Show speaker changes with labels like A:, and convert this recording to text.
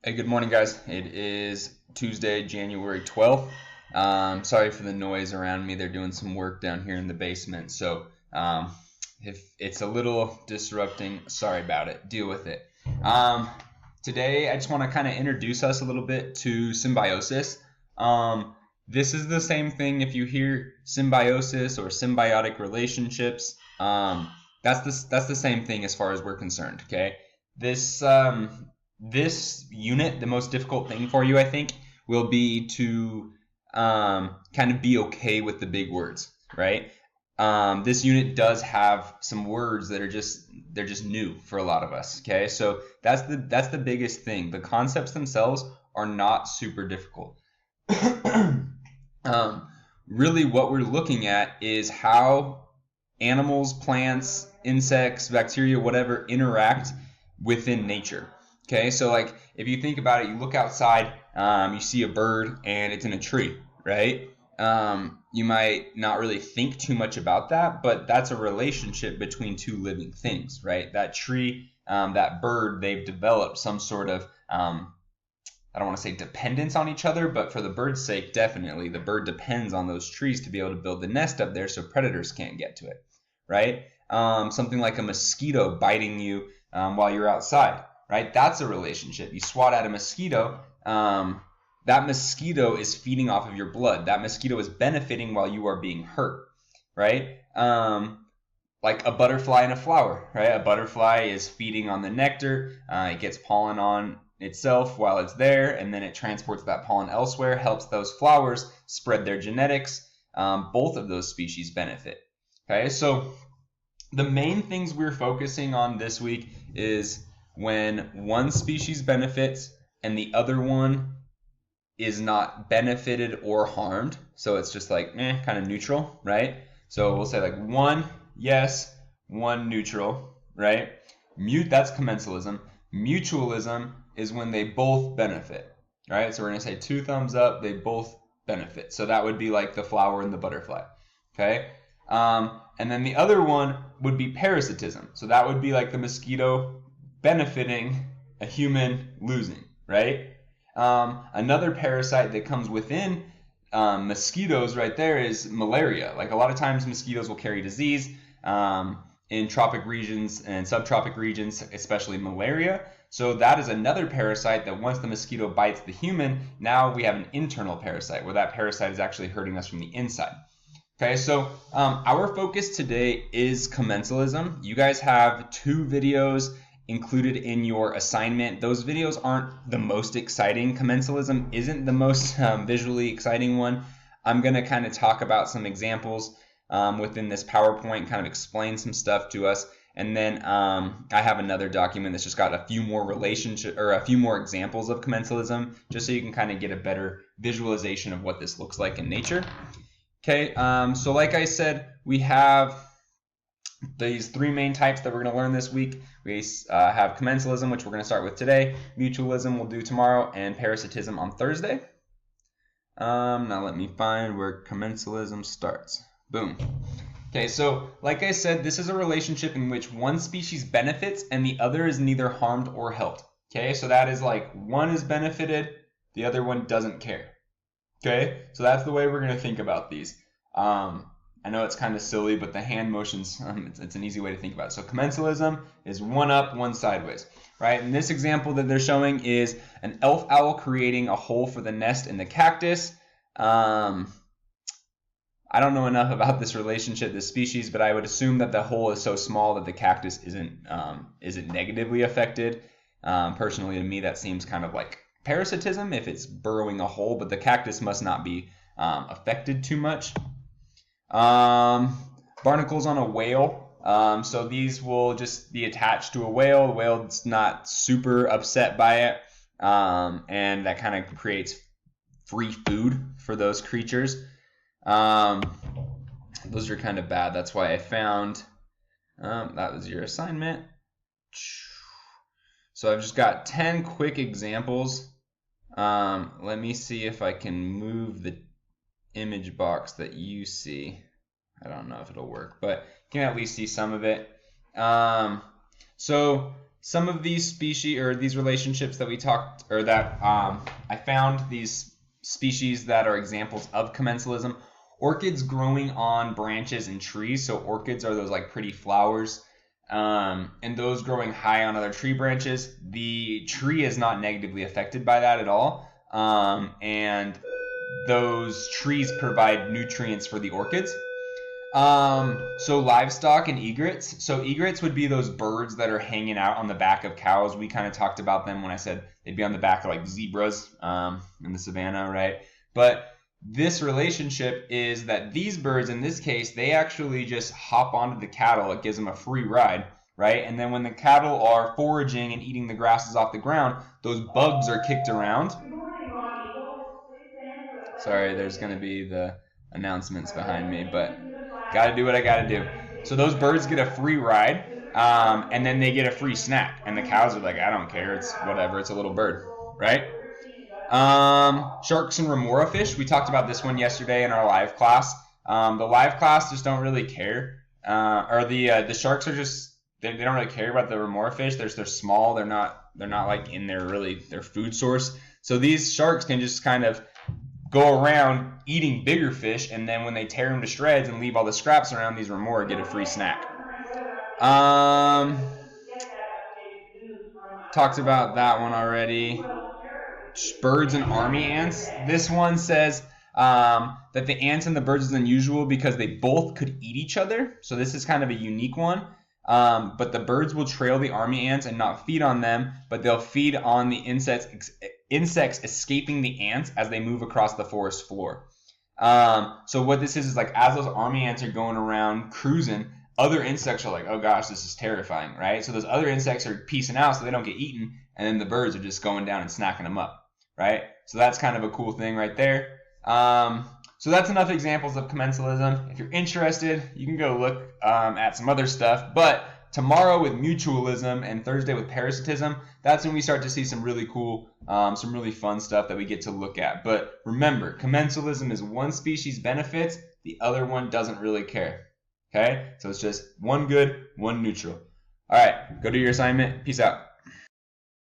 A: Hey, good morning, guys. It is Tuesday, January 12th. Sorry for the noise around me. They're doing some work down here in the basement. So if it's a little disrupting, sorry about it. Deal with it. Today, I just want to kind of introduce us a little bit to symbiosis. This is the same thing if you hear symbiosis or symbiotic relationships. That's the same thing as far as we're concerned, okay? This unit, the most difficult thing for you, I think, will be to kind of be okay with the big words, right? This unit does have some words that they're just new for a lot of us, okay? So that's the biggest thing. The concepts themselves are not super difficult. Really what we're looking at is how animals, plants, insects, bacteria, whatever, interact within nature. Okay, so like if you think about it, you look outside, you see a bird and it's in a tree, right? You might not really think too much about that, but that's a relationship between two living things, right? That tree, that bird, they've developed some sort of, I don't want to say dependence on each other, but for the bird's sake, definitely. The bird depends on those trees to be able to build the nest up there so predators can't get to it, right? Something like a mosquito biting you while you're outside. Right? That's a relationship. You swat at a mosquito, that mosquito is feeding off of your blood. That mosquito is benefiting while you are being hurt, right? Like a butterfly in a flower, right? A butterfly is feeding on the nectar. It gets pollen on itself while it's there, and then it transports that pollen elsewhere, helps those flowers spread their genetics. Both of those species benefit. Okay, so the main things we're focusing on this week is when one species benefits and the other one is not benefited or harmed. So it's just like, kind of neutral, right? So we'll say like one yes, one neutral, right? That's commensalism. Mutualism is when they both benefit, right? So we're going to say 2 thumbs up, they both benefit. So that would be like the flower and the butterfly, okay? And then the other one would be parasitism. So that would be like the mosquito benefiting, a human losing, right? Another parasite that comes within mosquitoes right there is malaria. Like a lot of times mosquitoes will carry disease in tropic regions and subtropic regions, especially malaria. So that is another parasite that once the mosquito bites the human, now we have an internal parasite where that parasite is actually hurting us from the inside. Okay, so our focus today is commensalism. You guys have 2 videos included in your assignment. Those videos aren't the most exciting. Commensalism isn't the most visually exciting one. I'm going to kind of talk about some examples within this PowerPoint, kind of explain some stuff to us. And then I have another document that's just got a few more a few more examples of commensalism, just so you can kind of get a better visualization of what this looks like in nature. Okay, so like I said, we have these 3 main types that we're going to learn this week. We have commensalism, which we're going to start with today. Mutualism we'll do tomorrow, and parasitism on Thursday. Now let me find where commensalism starts. Boom. Okay, so like I said, this is a relationship in which one species benefits and the other is neither harmed or helped. Okay, so that is like one is benefited, the other one doesn't care. Okay, so that's the way we're going to think about these. I know it's kind of silly, but the hand motions, it's an easy way to think about it. So commensalism is one up, one sideways, right? And this example that they're showing is an elf owl creating a hole for the nest in the cactus. I don't know enough about this relationship, this species, but I would assume that the hole is so small that the cactus isn't negatively affected. Personally, to me, that seems kind of like parasitism if it's burrowing a hole, but the cactus must not be affected too much. Barnacles on a whale. So these will just be attached to a whale. The whale's not super upset by it. And that kind of creates free food for those creatures. Those are kind of bad. That's why I found that was your assignment. So I've just got 10 quick examples. Let me see if I can move the image box that you see. I don't know if it'll work, but you can at least see some of it. So some of these species or these relationships that we talked, or that I found these species that are examples of commensalism. Orchids growing on branches and trees. So orchids are those like pretty flowers. And those growing high on other tree branches. The tree is not negatively affected by that at all. And those trees provide nutrients for the orchids. So livestock and egrets. So egrets would be those birds that are hanging out on the back of cows. We kind of talked about them when I said they'd be on the back of like zebras in the savannah, right? But this relationship is that these birds, in this case, they actually just hop onto the cattle. It gives them a free ride, right? And then when the cattle are foraging and eating the grasses off the ground, those bugs are kicked around. Sorry, there's going to be the announcements behind me, but got to do what I got to do. So those birds get a free ride, and then they get a free snack. And the cows are like, I don't care. It's whatever. It's a little bird, right? Sharks and remora fish. We talked about this one yesterday in our live class. The live class just don't really care. Or the sharks are just, they don't really care about the remora fish. They're small. They're not like in their food source. So these sharks can just kind of go around eating bigger fish, and then when they tear them to shreds and leave all the scraps around, these remora get a free snack. Talked about that one already. Birds and army ants. This one says that the ants and the birds is unusual because they both could eat each other. So this is kind of a unique one. But the birds will trail the army ants and not feed on them, but they'll feed on the insects escaping the ants as they move across the forest floor. So what this is like, as those army ants are going around cruising, other insects are like, oh gosh, this is terrifying, right? So those other insects are peacing out so they don't get eaten, and then the birds are just going down and snacking them up, right? So that's kind of a cool thing right there. So that's enough examples of commensalism. If you're interested, you can go look at some other stuff. But tomorrow with mutualism and Thursday with parasitism, that's when we start to see some really cool, some really fun stuff that we get to look at. But remember, commensalism is one species benefits, the other one doesn't really care. Okay? So it's just one good, one neutral. All right, go do your assignment. Peace out.